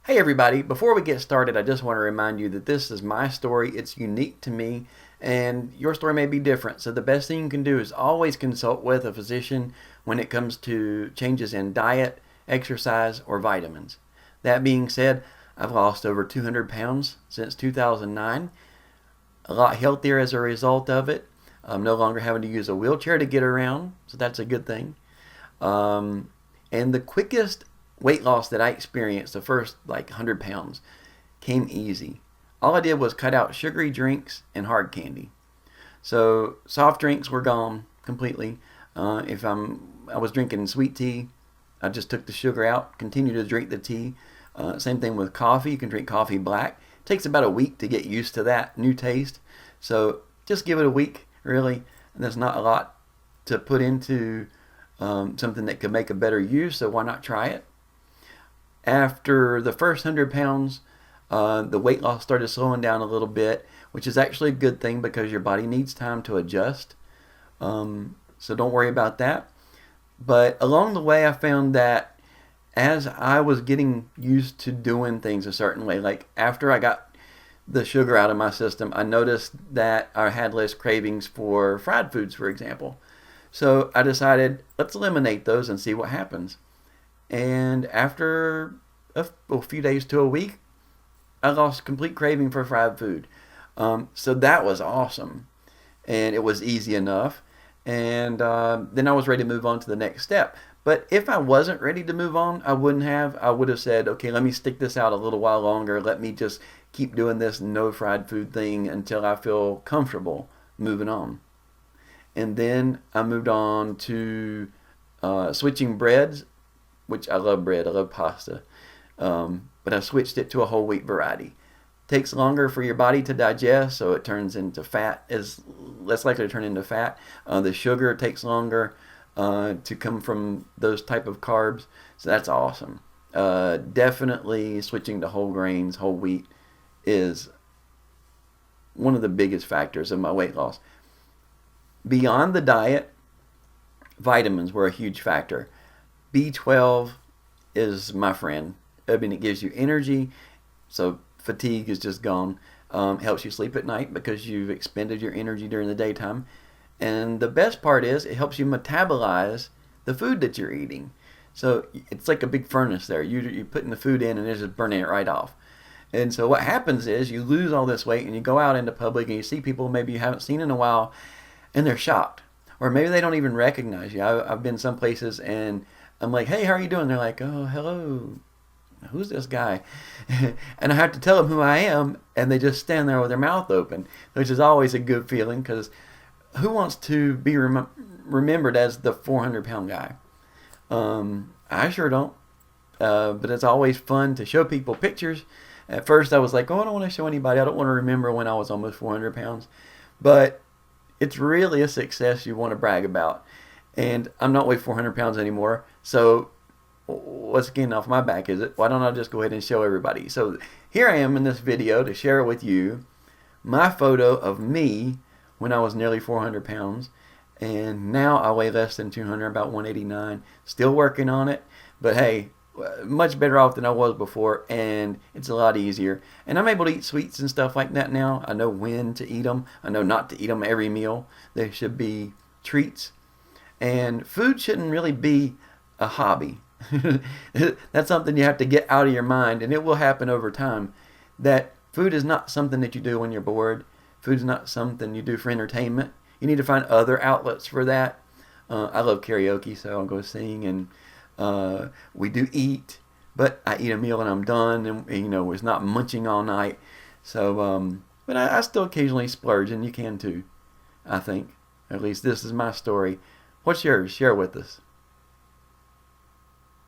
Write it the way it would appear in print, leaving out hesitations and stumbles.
Hey everybody, before we get started, I just want to remind you that this is my story. It's unique to me and your story may be different. So the best thing you can do is always consult with a physician when it comes to changes in diet, exercise, or vitamins. That being said, I've lost over 200 pounds since 2009, a lot healthier as a result of it. I'm no longer having to use a wheelchair to get around, so that's a good thing. And the quickest weight loss that I experienced, the first like 100 pounds, came easy. All I did was cut out sugary drinks and hard candy. So soft drinks were gone completely. If I was drinking sweet tea, I just took the sugar out, continued to drink the tea. Same thing with coffee. You can drink coffee black. It takes about a week to get used to that new taste. So just give it a week, really. And there's not a lot to put into something that could make a better use, so why not try it? After the first 100 pounds, the weight loss started slowing down a little bit, which is actually a good thing because your body needs time to adjust. So don't worry about that. But along the way, I found that as I was getting used to doing things a certain way, like after I got the sugar out of my system, I noticed that I had less cravings for fried foods, for example. So I decided, let's eliminate those and see what happens. And after a few days to a week, I lost complete craving for fried food. So that was awesome. And it was easy enough. And then I was ready to move on to the next step. But if I wasn't ready to move on, I wouldn't have. I would have said, okay, let me stick this out a little while longer. Let me just keep doing this no fried food thing until I feel comfortable moving on. And then I moved on to switching breads, which I love bread, I love pasta. But I switched it to a whole wheat variety. Takes longer for your body to digest, so it turns into fat, is less likely to turn into fat. The sugar takes longer to come from those type of carbs, so that's awesome. Definitely switching to whole grains, whole wheat is one of the biggest factors of my weight loss. Beyond the diet, vitamins were a huge factor. B12 is my friend. I mean, it gives you energy, so fatigue is just gone. Helps you sleep at night because you've expended your energy during the daytime. And the best part is it helps you metabolize the food that you're eating. So it's like a big furnace there. You're putting the food in and it's just burning it right off. And so what happens is you lose all this weight and you go out into public and you see people maybe you haven't seen in a while and they're shocked. Or maybe they don't even recognize you. I've been some places and I'm like, hey, how are you doing? They're like, oh, hello. Who's this guy? And I have to tell them who I am, and they just stand there with their mouth open, which is always a good feeling because who wants to be remembered as the 400-pound guy? I sure don't. But it's always fun to show people pictures. At first, I was like, oh, I don't want to show anybody. I don't want to remember when I was almost 400 pounds. But it's really a success you want to brag about. And I'm not weighing 400 pounds anymore. So what's getting off my back, is it? Why don't I just go ahead and show everybody? So here I am in this video to share with you my photo of me when I was nearly 400 pounds. And now I weigh less than 200, about 189. Still working on it. But hey, much better off than I was before, and it's a lot easier. And I'm able to eat sweets and stuff like that now. I know when to eat them. I know not to eat them every meal. They should be treats. And food shouldn't really be a hobby. That's something you have to get out of your mind, and it will happen over time. That food is not something that you do when you're bored. Food is not something you do for entertainment. You need to find other outlets for that. I love karaoke, so I'll go sing, and we do eat, but I eat a meal and I'm done, and it's not munching all night. So, but I still occasionally splurge, and you can too, I think. At least this is my story. What's yours? Share with us.